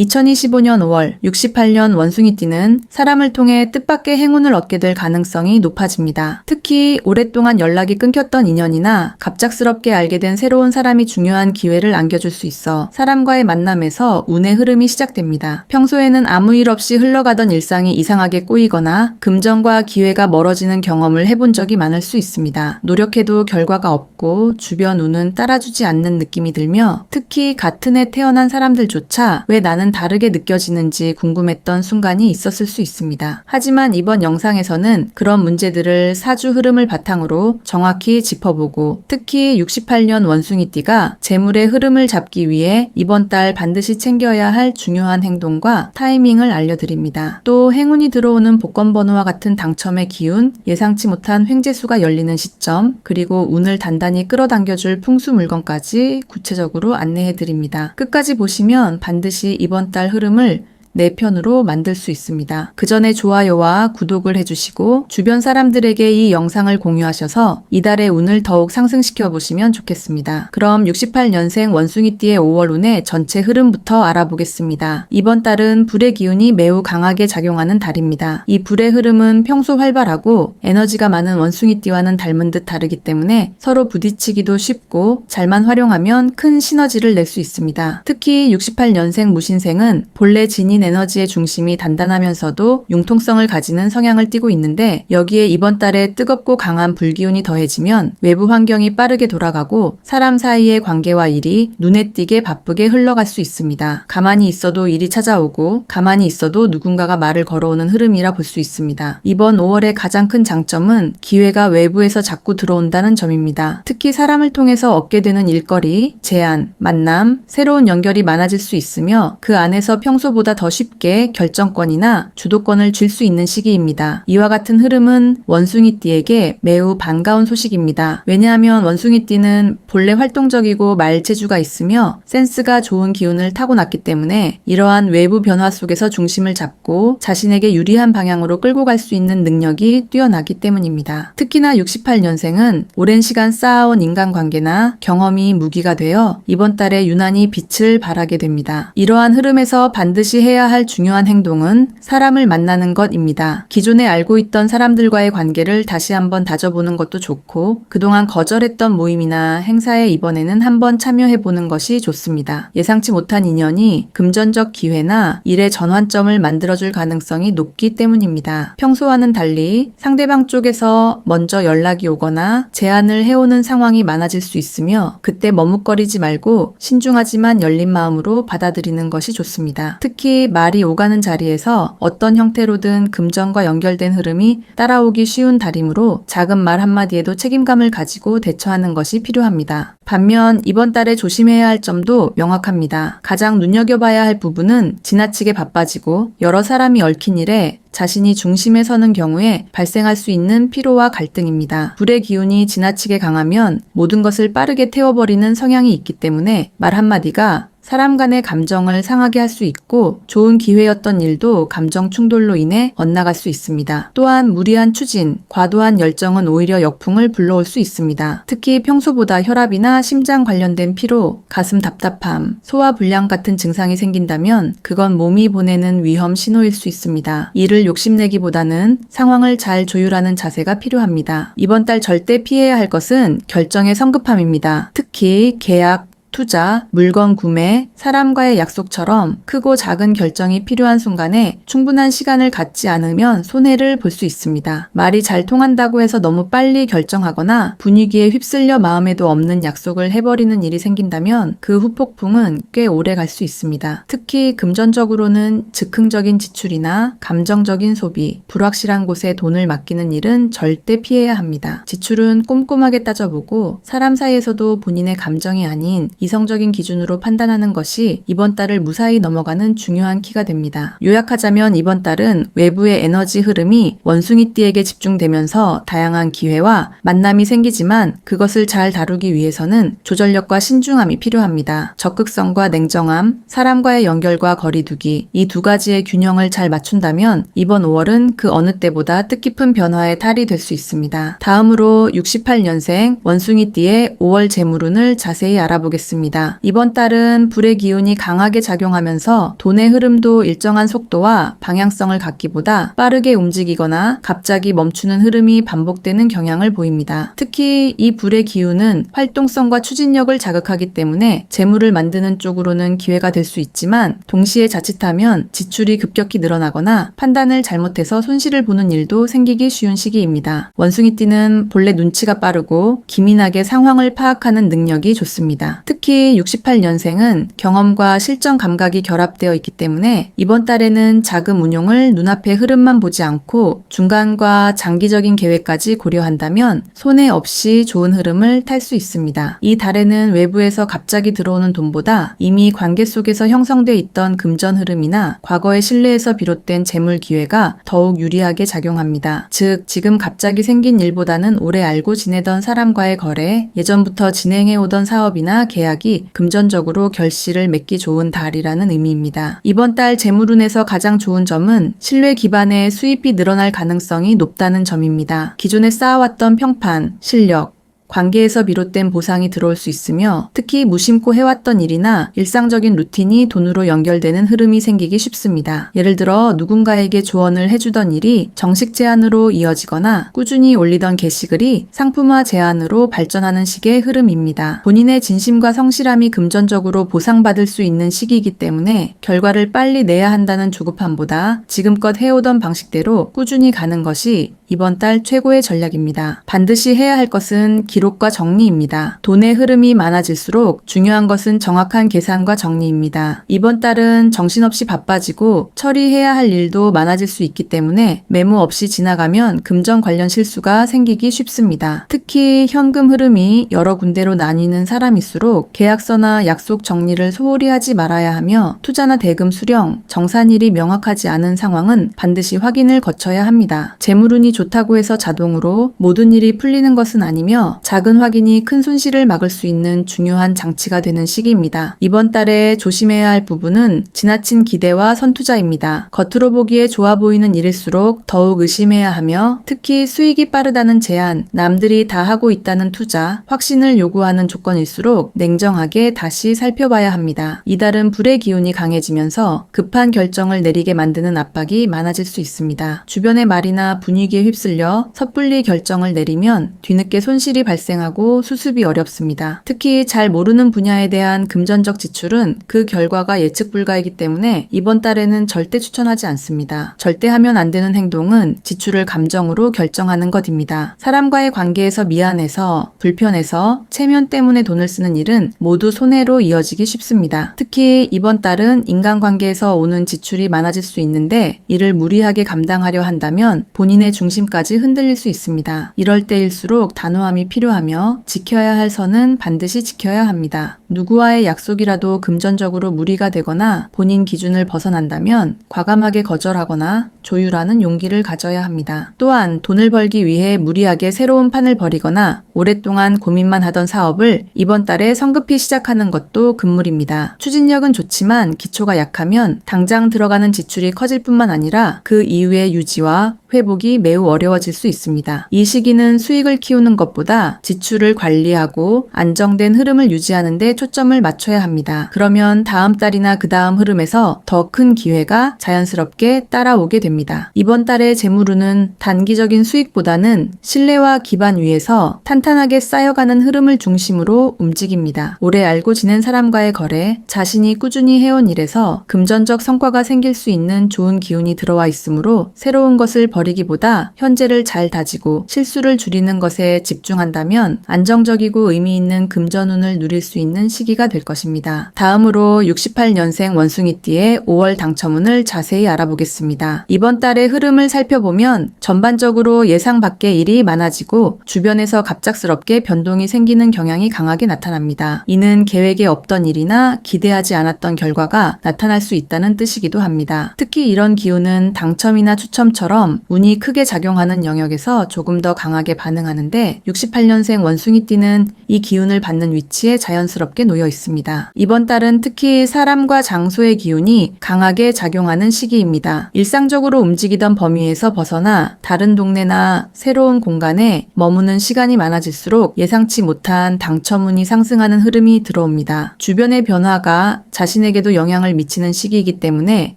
2025년 5월 68년 원숭이띠는 사람을 통해 뜻밖의 행운을 얻게 될 가능성이 높아집니다. 특히 오랫동안 연락이 끊겼던 인연이나 갑작스럽게 알게 된 새로운 사람이 중요한 기회를 안겨줄 수 있어 사람과의 만남에서 운의 흐름이 시작됩니다. 평소에는 아무 일 없이 흘러가던 일상이 이상하게 꼬이거나 금전과 기회가 멀어지는 경험을 해본 적이 많을 수 있습니다. 노력해도 결과가 없고 주변 운은 따라주지 않는 느낌이 들며 특히 같은 해 태어난 사람들조차 왜 나는 다르게 느껴지는지 궁금했던 순간이 있었을 수 있습니다. 하지만 이번 영상에서는 그런 문제들을 사주 흐름을 바탕으로 정확히 짚어보고 특히 68년 원숭이띠가 재물의 흐름을 잡기 위해 이번 달 반드시 챙겨야 할 중요한 행동과 타이밍을 알려드립니다. 또 행운이 들어오는 복권번호와 같은 당첨의 기운, 예상치 못한 횡재수가 열리는 시점, 그리고 운을 단단히 끌어당겨줄 풍수 물건까지 구체적으로 안내해드립니다. 끝까지 보시면 반드시 이번 달 흐름을 내 편으로 만들 수 있습니다. 그 전에 좋아요와 구독을 해주시고 주변 사람들에게 이 영상을 공유하셔서 이달의 운을 더욱 상승시켜 보시면 좋겠습니다. 그럼 68년생 원숭이띠의 5월 운의 전체 흐름부터 알아보겠습니다. 이번 달은 불의 기운이 매우 강하게 작용하는 달입니다. 이 불의 흐름은 평소 활발하고 에너지가 많은 원숭이띠와는 닮은 듯 다르기 때문에 서로 부딪히기도 쉽고 잘만 활용하면 큰 시너지를 낼 수 있습니다. 특히 68년생 무신생은 본래 지닌 에너지의 중심이 단단하면서도 융통성을 가지는 성향을 띠고 있는데 여기에 이번 달에 뜨겁고 강한 불기운이 더해지면 외부 환경이 빠르게 돌아가고 사람 사이의 관계와 일이 눈에 띄게 바쁘게 흘러갈 수 있습니다. 가만히 있어도 일이 찾아오고 가만히 있어도 누군가가 말을 걸어오는 흐름이라 볼 수 있습니다. 이번 5월의 가장 큰 장점은 기회가 외부에서 자꾸 들어온다는 점입니다. 특히 사람을 통해서 얻게 되는 일거리, 제안, 만남, 새로운 연결이 많아질 수 있으며 그 안에서 평소보다 더 쉽게 결정권이나 주도권을 쥘 수 있는 시기입니다. 이와 같은 흐름은 원숭이띠에게 매우 반가운 소식입니다. 왜냐하면 원숭이띠는 본래 활동적이고 말재주가 있으며 센스가 좋은 기운을 타고났기 때문에 이러한 외부 변화 속에서 중심을 잡고 자신에게 유리한 방향으로 끌고 갈 수 있는 능력이 뛰어나기 때문입니다. 특히나 68년생은 오랜 시간 쌓아온 인간관계나 경험이 무기가 되어 이번 달에 유난히 빛을 발하게 됩니다. 이러한 흐름에서 반드시 해야 할 중요한 행동은 사람을 만나는 것입니다. 기존에 알고 있던 사람들과의 관계를 다시 한번 다져보는 것도 좋고 그동안 거절했던 모임이나 행사에 이번에는 한번 참여해보는 것이 좋습니다. 예상치 못한 인연이 금전적 기회나 일의 전환점을 만들어줄 가능성이 높기 때문입니다. 평소와는 달리 상대방 쪽에서 먼저 연락이 오거나 제안을 해오는 상황이 많아질 수 있으며 그때 머뭇거리지 말고 신중하지만 열린 마음으로 받아들이는 것이 좋습니다. 특히 말이 오가는 자리에서 어떤 형태로든 금전과 연결된 흐름이 따라오기 쉬운 달이므로 작은 말 한마디에도 책임감을 가지고 대처하는 것이 필요합니다. 반면 이번 달에 조심해야 할 점도 명확합니다. 가장 눈여겨봐야 할 부분은 지나치게 바빠지고 여러 사람이 얽힌 일에 자신이 중심에 서는 경우에 발생할 수 있는 피로와 갈등입니다. 불의 기운이 지나치게 강하면 모든 것을 빠르게 태워버리는 성향이 있기 때문에 말 한마디가 사람 간의 감정을 상하게 할 수 있고 좋은 기회였던 일도 감정 충돌로 인해 엇나갈 수 있습니다. 또한 무리한 추진, 과도한 열정은 오히려 역풍을 불러올 수 있습니다. 특히 평소보다 혈압이나 심장 관련된 피로, 가슴 답답함, 소화불량 같은 증상이 생긴다면 그건 몸이 보내는 위험 신호일 수 있습니다. 이를 욕심내기보다는 상황을 잘 조율하는 자세가 필요합니다. 이번 달 절대 피해야 할 것은 결정의 성급함입니다. 특히 계약, 투자, 물건 구매, 사람과의 약속처럼 크고 작은 결정이 필요한 순간에 충분한 시간을 갖지 않으면 손해를 볼 수 있습니다. 말이 잘 통한다고 해서 너무 빨리 결정하거나 분위기에 휩쓸려 마음에도 없는 약속을 해버리는 일이 생긴다면 그 후폭풍은 꽤 오래 갈 수 있습니다. 특히 금전적으로는 즉흥적인 지출이나 감정적인 소비, 불확실한 곳에 돈을 맡기는 일은 절대 피해야 합니다. 지출은 꼼꼼하게 따져보고 사람 사이에서도 본인의 감정이 아닌 이성적인 기준으로 판단하는 것이 이번 달을 무사히 넘어가는 중요한 키가 됩니다. 요약하자면 이번 달은 외부의 에너지 흐름이 원숭이띠에게 집중되면서 다양한 기회와 만남이 생기지만 그것을 잘 다루기 위해서는 조절력과 신중함이 필요합니다. 적극성과 냉정함, 사람과의 연결과 거리두기, 이 두 가지의 균형을 잘 맞춘다면 이번 5월은 그 어느 때보다 뜻깊은 변화의 달이 될 수 있습니다. 다음으로 68년생 원숭이띠의 5월 재물운을 자세히 알아보겠습니다. 있습니다. 이번 달은 불의 기운이 강하게 작용하면서 돈의 흐름도 일정한 속도와 방향성을 갖기보다 빠르게 움직이거나 갑자기 멈추는 흐름이 반복되는 경향을 보입니다. 특히 이 불의 기운은 활동성과 추진력을 자극하기 때문에 재물을 만드는 쪽으로는 기회가 될 수 있지만 동시에 자칫하면 지출이 급격히 늘어나거나 판단을 잘못해서 손실을 보는 일도 생기기 쉬운 시기입니다. 원숭이띠는 본래 눈치가 빠르고 기민하게 상황을 파악하는 능력이 좋습니다. 특히 68년생은 경험과 실전 감각이 결합되어 있기 때문에 이번 달에는 자금 운용을 눈앞의 흐름만 보지 않고 중간과 장기적인 계획까지 고려한다면 손해 없이 좋은 흐름을 탈 수 있습니다. 이 달에는 외부에서 갑자기 들어오는 돈보다 이미 관계 속에서 형성돼 있던 금전 흐름이나 과거의 신뢰에서 비롯된 재물 기회가 더욱 유리하게 작용합니다. 즉, 지금 갑자기 생긴 일보다는 오래 알고 지내던 사람과의 거래, 예전부터 진행해오던 사업이나 계약이 금전적으로 결실을 맺기 좋은 달이라는 의미입니다. 이번 달 재물운에서 가장 좋은 점은 신뢰 기반의 수입이 늘어날 가능성이 높다는 점입니다. 기존에 쌓아왔던 평판, 실력, 관계에서 비롯된 보상이 들어올 수 있으며 특히 무심코 해왔던 일이나 일상적인 루틴이 돈으로 연결되는 흐름이 생기기 쉽습니다. 예를 들어 누군가에게 조언을 해주던 일이 정식 제안으로 이어지거나 꾸준히 올리던 게시글이 상품화 제안으로 발전하는 식의 흐름입니다. 본인의 진심과 성실함이 금전적으로 보상받을 수 있는 시기이기 때문에 결과를 빨리 내야 한다는 조급함보다 지금껏 해오던 방식대로 꾸준히 가는 것이 이번 달 최고의 전략입니다. 반드시 해야 할 것은 기록과 정리입니다. 돈의 흐름이 많아질수록 중요한 것은 정확한 계산과 정리입니다. 이번 달은 정신없이 바빠지고 처리해야 할 일도 많아질 수 있기 때문에 메모 없이 지나가면 금전 관련 실수가 생기기 쉽습니다. 특히 현금 흐름이 여러 군데로 나뉘는 사람일수록 계약서나 약속 정리를 소홀히 하지 말아야 하며 투자나 대금 수령, 정산일이 명확하지 않은 상황은 반드시 확인을 거쳐야 합니다. 재물운이 좋다고 해서 자동으로 모든 일이 풀리는 것은 아니며 작은 확인이 큰 손실을 막을 수 있는 중요한 장치가 되는 시기입니다. 이번 달에 조심해야 할 부분은 지나친 기대와 선투자입니다. 겉으로 보기에 좋아 보이는 일일수록 더욱 의심해야 하며 특히 수익이 빠르다는 제안, 남들이 다 하고 있다는 투자, 확신을 요구하는 조건일수록 냉정하게 다시 살펴봐야 합니다. 이달은 불의 기운이 강해지면서 급한 결정을 내리게 만드는 압박이 많아질 수 있습니다. 주변의 말이나 분위기에 휩쓸려 섣불리 결정을 내리면 뒤늦게 손실이 발생하고 수습이 어렵습니다. 특히 잘 모르는 분야에 대한 금전적 지출은 그 결과가 예측 불가이기 때문에 이번 달에는 절대 추천하지 않습니다. 절대 하면 안 되는 행동은 지출을 감정으로 결정하는 것입니다. 사람과의 관계에서 미안해서, 불편해서, 체면 때문에 돈을 쓰는 일은 모두 손해로 이어지기 쉽습니다. 특히 이번 달은 인간관계에서 오는 지출이 많아질 수 있는데 이를 무리하게 감당하려 한다면 본인의 중심까지 흔들릴 수 있습니다. 이럴 때일수록 단호함이 필요하며 지켜야 할 선은 반드시 지켜야 합니다. 누구와의 약속이라도 금전적으로 무리가 되거나 본인 기준을 벗어난다면 과감하게 거절하거나 조율하는 용기를 가져야 합니다. 또한 돈을 벌기 위해 무리하게 새로운 판을 벌이거나 오랫동안 고민만 하던 사업을 이번 달에 성급히 시작하는 것도 금물입니다. 추진력은 좋지만 기초가 약하면 당장 들어가는 지출이 커질 뿐만 아니라 그 이후의 유지와 회복이 매우 어려워질 수 있습니다. 이 시기는 수익을 키우는 것보다 지출을 관리하고 안정된 흐름을 유지하는 데 초점을 맞춰야 합니다. 그러면 다음 달이나 그 다음 흐름에서 더 큰 기회가 자연스럽게 따라오게 됩니다. 이번 달의 재물운은 단기적인 수익보다는 신뢰와 기반 위에서 탄탄하게 쌓여가는 흐름을 중심으로 움직입니다. 오래 알고 지낸 사람과의 거래, 자신이 꾸준히 해온 일에서 금전적 성과가 생길 수 있는 좋은 기운이 들어와 있으므로 새로운 것을 버리기보다 현재를 잘 다지고 실수를 줄이는 것에 집중한다면 안정적이고 의미 있는 금전운을 누릴 수 있는 시기가 될 것입니다. 다음으로 68년생 원숭이띠의 5월 당첨운을 자세히 알아보겠습니다. 이번 달의 흐름을 살펴보면 전반적으로 예상 밖의 일이 많아지고 주변에서 갑작스럽게 변동이 생기는 경향이 강하게 나타납니다. 이는 계획에 없던 일이나 기대하지 않았던 결과가 나타날 수 있다는 뜻이기도 합니다. 특히 이런 기운은 당첨이나 추첨처럼 운이 크게 작용 작용하는 영역에서 조금 더 강하게 반응하는데 68년생 원숭이띠는 이 기운을 받는 위치에 자연스럽게 놓여 있습니다. 이번 달은 특히 사람과 장소의 기운이 강하게 작용하는 시기입니다. 일상적으로 움직이던 범위에서 벗어나 다른 동네나 새로운 공간에 머무는 시간이 많아질수록 예상치 못한 당첨운이 상승하는 흐름이 들어옵니다. 주변의 변화가 자신에게도 영향을 미치는 시기이기 때문에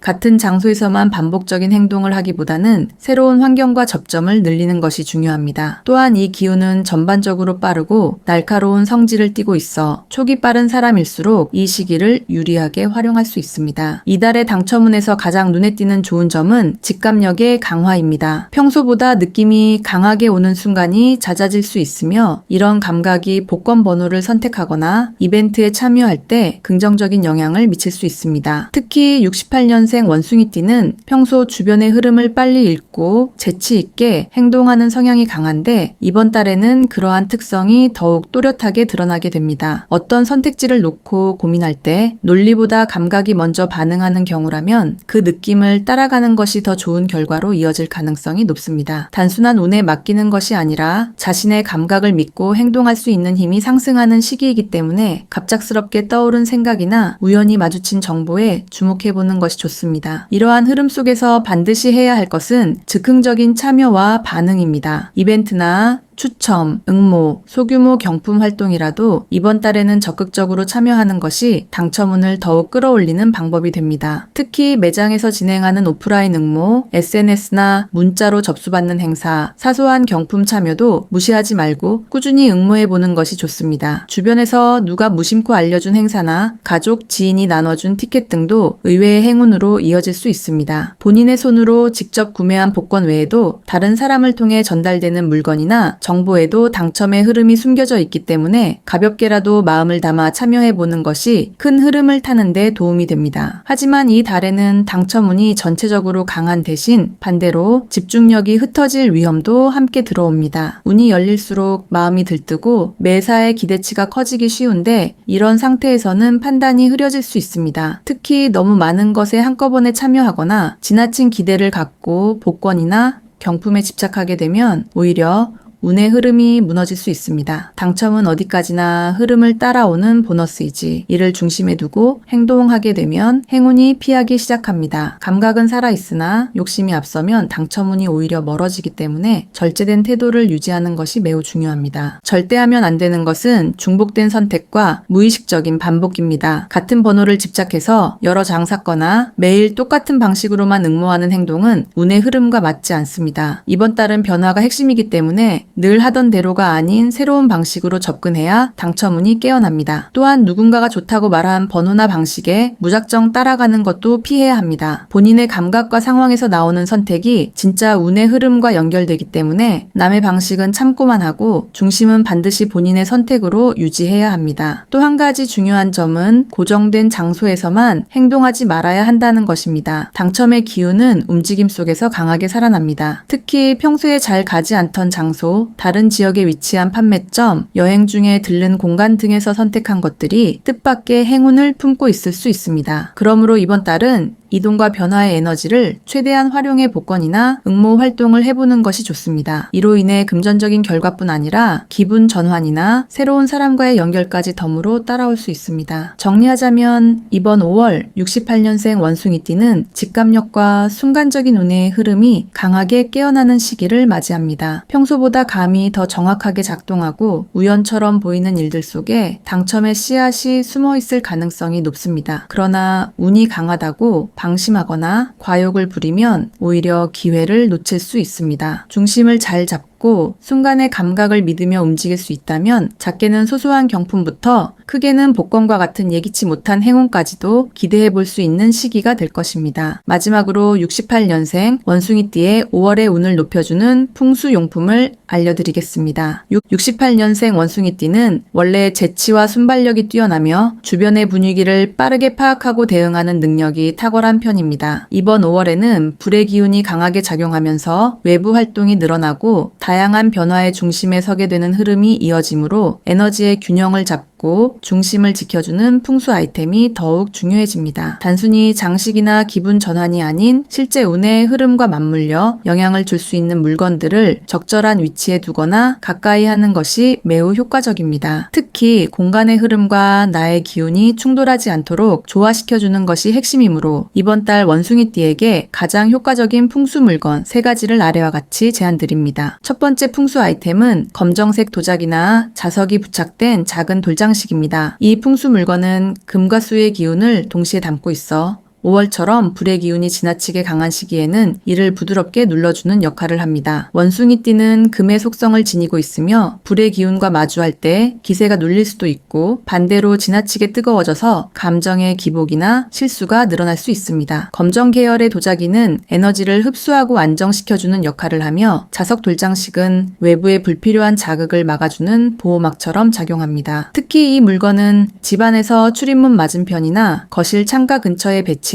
같은 장소에서만 반복적인 행동을 하기보다는 새로운 환경과 접점을 늘리는 것이 중요합니다. 또한 이 기운은 전반적으로 빠르고 날카로운 성질을 띠고 있어 촉이 빠른 사람일수록 이 시기를 유리하게 활용할 수 있습니다. 이달의 당첨운에서 가장 눈에 띄는 좋은 점은 직감력의 강화입니다. 평소보다 느낌이 강하게 오는 순간이 잦아질 수 있으며 이런 감각이 복권 번호를 선택하거나 이벤트에 참여할 때 긍정적인 영향을 미칠 수 있습니다. 특히 68년생 원숭이띠는 평소 주변의 흐름을 빨리 읽고 재치 있게 행동하는 성향이 강한데 이번 달에는 그러한 특성이 더욱 또렷하게 드러나게 됩니다. 어떤 선택지를 놓고 고민할 때 논리보다 감각이 먼저 반응하는 경우라면 그 느낌을 따라가는 것이 더 좋은 결과로 이어질 가능성이 높습니다. 단순한 운에 맡기는 것이 아니라 자신의 감각을 믿고 행동할 수 있는 힘이 상승하는 시기이기 때문에 갑작스럽게 떠오른 생각이나 우연히 마주친 정보에 주목해보는 것이 좋습니다. 이러한 흐름 속에서 반드시 해야 할 것은 즉흥적인 참여와 반응입니다. 이벤트나 추첨, 응모, 소규모 경품 활동이라도 이번 달에는 적극적으로 참여하는 것이 당첨운을 더욱 끌어올리는 방법이 됩니다. 특히 매장에서 진행하는 오프라인 응모, SNS나 문자로 접수받는 행사, 사소한 경품 참여도 무시하지 말고 꾸준히 응모해보는 것이 좋습니다. 주변에서 누가 무심코 알려준 행사나 가족, 지인이 나눠준 티켓 등도 의외의 행운으로 이어질 수 있습니다. 본인의 손으로 직접 구매한 복권 외에도 다른 사람을 통해 전달되는 물건이나 정보에도 당첨의 흐름이 숨겨져 있기 때문에 가볍게라도 마음을 담아 참여해보는 것이 큰 흐름을 타는 데 도움이 됩니다. 하지만 이 달에는 당첨운이 전체적으로 강한 대신 반대로 집중력이 흩어질 위험도 함께 들어옵니다. 운이 열릴수록 마음이 들뜨고 매사에 기대치가 커지기 쉬운데 이런 상태에서는 판단이 흐려질 수 있습니다. 특히 너무 많은 것에 한꺼번에 참여하거나 지나친 기대를 갖고 복권이나 경품에 집착하게 되면 오히려 운의 흐름이 무너질 수 있습니다. 당첨은 어디까지나 흐름을 따라오는 보너스이지 이를 중심에 두고 행동하게 되면 행운이 피하기 시작합니다. 감각은 살아있으나 욕심이 앞서면 당첨운이 오히려 멀어지기 때문에 절제된 태도를 유지하는 것이 매우 중요합니다. 절대 하면 안 되는 것은 중복된 선택과 무의식적인 반복입니다. 같은 번호를 집착해서 여러 장 샀거나 매일 똑같은 방식으로만 응모하는 행동은 운의 흐름과 맞지 않습니다. 이번 달은 변화가 핵심이기 때문에 늘 하던 대로가 아닌 새로운 방식으로 접근해야 당첨운이 깨어납니다. 또한 누군가가 좋다고 말한 번호나 방식에 무작정 따라가는 것도 피해야 합니다. 본인의 감각과 상황에서 나오는 선택이 진짜 운의 흐름과 연결되기 때문에 남의 방식은 참고만 하고 중심은 반드시 본인의 선택으로 유지해야 합니다. 또 한 가지 중요한 점은 고정된 장소에서만 행동하지 말아야 한다는 것입니다. 당첨의 기운은 움직임 속에서 강하게 살아납니다. 특히 평소에 잘 가지 않던 장소, 다른 지역에 위치한 판매점, 여행 중에 들른 공간 등에서 선택한 것들이 뜻밖의 행운을 품고 있을 수 있습니다. 그러므로 이번 달은 이동과 변화의 에너지를 최대한 활용해 복권이나 응모 활동을 해보는 것이 좋습니다. 이로 인해 금전적인 결과뿐 아니라 기분 전환이나 새로운 사람과의 연결까지 덤으로 따라올 수 있습니다. 정리하자면 이번 5월 68년생 원숭이띠는 직감력과 순간적인 운의 흐름이 강하게 깨어나는 시기를 맞이합니다. 평소보다 감이 더 정확하게 작동하고 우연처럼 보이는 일들 속에 당첨의 씨앗이 숨어있을 가능성이 높습니다. 그러나 운이 강하다고 방심하거나 과욕을 부리면 오히려 기회를 놓칠 수 있습니다. 중심을 잘 잡고 순간의 감각을 믿으며 움직일 수 있다면 작게는 소소한 경품부터 크게는 복권과 같은 예기치 못한 행운까지도 기대해 볼 수 있는 시기가 될 것입니다. 마지막으로 68년생 원숭이띠의 5월의 운을 높여주는 풍수용품을 알려드리겠습니다. 68년생 원숭이띠는 원래 재치와 순발력이 뛰어나며 주변의 분위기를 빠르게 파악하고 대응하는 능력이 탁월한 편입니다. 이번 5월에는 불의 기운이 강하게 작용하면서 외부 활동이 늘어나고 다양한 변화의 중심에 서게 되는 흐름이 이어지므로 에너지의 균형을 잡고 잡고 중심을 지켜주는 풍수 아이템이 더욱 중요해집니다. 단순히 장식이나 기분 전환이 아닌 실제 운의 흐름과 맞물려 영향을 줄 수 있는 물건들을 적절한 위치에 두거나 가까이 하는 것이 매우 효과적입니다. 특히 공간의 흐름과 나의 기운이 충돌하지 않도록 조화시켜주는 것이 핵심이므로 이번 달 원숭이띠에게 가장 효과적인 풍수 물건 3가지를 아래와 같이 제안드립니다. 첫 번째 풍수 아이템은 검정색 도자기나 자석이 부착된 작은 돌장식입니다. 이 풍수 물건은 금과 수의 기운을 동시에 담고 있어 5월처럼 불의 기운이 지나치게 강한 시기에는 이를 부드럽게 눌러주는 역할을 합니다. 원숭이띠는 금의 속성을 지니고 있으며 불의 기운과 마주할 때 기세가 눌릴 수도 있고 반대로 지나치게 뜨거워져서 감정의 기복이나 실수가 늘어날 수 있습니다. 검정 계열의 도자기는 에너지를 흡수하고 안정시켜주는 역할을 하며 자석 돌장식은 외부의 불필요한 자극을 막아주는 보호막처럼 작용합니다. 특히 이 물건은 집안에서 출입문 맞은편이나 거실 창가 근처에 배치하면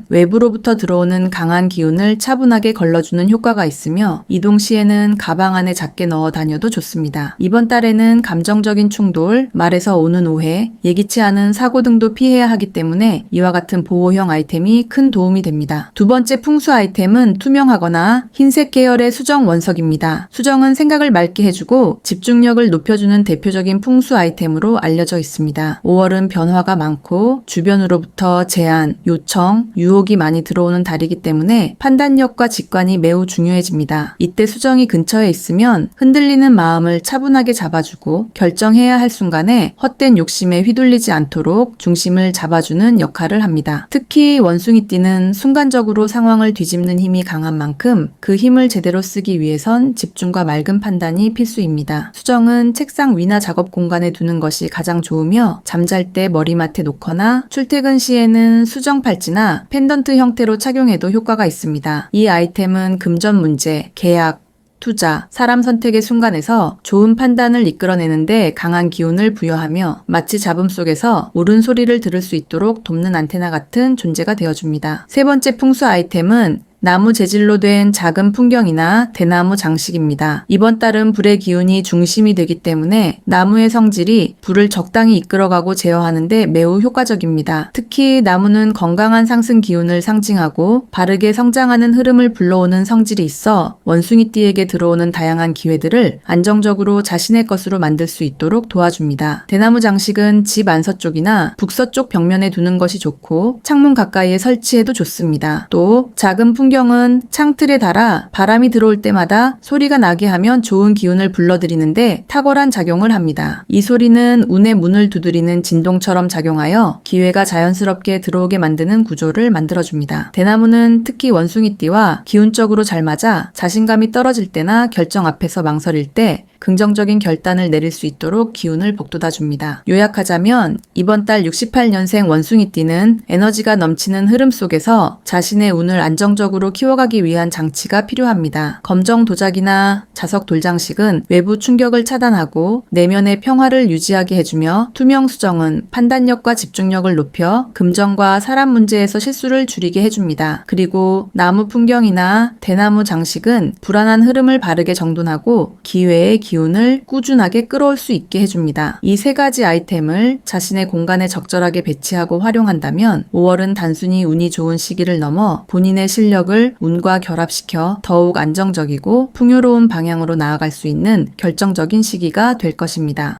외부로부터 들어오는 강한 기운을 차분하게 걸러주는 효과가 있으며 이동 시에는 가방 안에 작게 넣어 다녀도 좋습니다. 이번 달에는 감정적인 충돌, 말에서 오는 오해, 예기치 않은 사고 등도 피해야 하기 때문에 이와 같은 보호형 아이템이 큰 도움이 됩니다. 두 번째 풍수 아이템은 투명하거나 흰색 계열의 수정 원석입니다. 수정은 생각을 맑게 해주고 집중력을 높여주는 대표적인 풍수 아이템으로 알려져 있습니다. 5월은 변화가 많고 주변으로부터 제안, 요청, 유혹이 많이 들어오는 달이기 때문에 판단력과 직관이 매우 중요해집니다. 이때 수정이 근처에 있으면 흔들리는 마음을 차분하게 잡아주고 결정해야 할 순간에 헛된 욕심에 휘둘리지 않도록 중심을 잡아주는 역할을 합니다. 특히 원숭이띠는 순간적으로 상황을 뒤집는 힘이 강한 만큼 그 힘을 제대로 쓰기 위해선 집중과 맑은 판단이 필수입니다. 수정은 책상 위나 작업 공간에 두는 것이 가장 좋으며 잠잘 때 머리맡에 놓거나 출퇴근 시에는 수정 팔찌나 펜던트 형태로 착용해도 효과가 있습니다. 이 아이템은 금전 문제, 계약, 투자, 사람 선택의 순간에서 좋은 판단을 이끌어내는데 강한 기운을 부여하며 마치 잡음 속에서 옳은 소리를 들을 수 있도록 돕는 안테나 같은 존재가 되어줍니다. 세 번째 풍수 아이템은 나무 재질로 된 작은 풍경이나 대나무 장식입니다. 이번 달은 불의 기운이 중심이 되기 때문에 나무의 성질이 불을 적당히 이끌어가고 제어하는 데 매우 효과적입니다. 특히 나무는 건강한 상승 기운을 상징하고 바르게 성장하는 흐름을 불러오는 성질이 있어 원숭이띠에게 들어오는 다양한 기회들을 안정적으로 자신의 것으로 만들 수 있도록 도와줍니다. 대나무 장식은 집 안서쪽이나 북서쪽 벽면에 두는 것이 좋고 창문 가까이에 설치해도 좋습니다. 또 작은 풍경은 창틀에 달아 바람이 들어올 때마다 소리가 나게 하면 좋은 기운을 불러들이는데 탁월한 작용을 합니다. 이 소리는 운의 문을 두드리는 진동처럼 작용하여 기회가 자연스럽게 들어오게 만드는 구조를 만들어줍니다. 대나무는 특히 원숭이띠와 기운적으로 잘 맞아 자신감이 떨어질 때나 결정 앞에서 망설일 때 긍정적인 결단을 내릴 수 있도록 기운을 북돋아줍니다. 요약하자면 이번 달 68년생 원숭이띠는 에너지가 넘치는 흐름 속에서 자신의 운을 안정적으로 키워가기 위한 장치가 필요합니다. 검정 도자기나 자석 돌장식은 외부 충격을 차단하고 내면의 평화를 유지하게 해주며 투명 수정은 판단력과 집중력을 높여 금전과 사람 문제에서 실수를 줄이게 해줍니다. 그리고 나무 풍경이나 대나무 장식은 불안한 흐름을 바르게 정돈하고 기회의 기운을 꾸준하게 끌어올 수 있게 해줍니다. 이 3가지 아이템을 자신의 공간에 적절하게 배치하고 활용한다면 5월은 단순히 운이 좋은 시기를 넘어 본인의 실력을 운과 결합시켜 더욱 안정적이고 풍요로운 방향으로 나아갈 수 있는 결정적인 시기가 될 것입니다.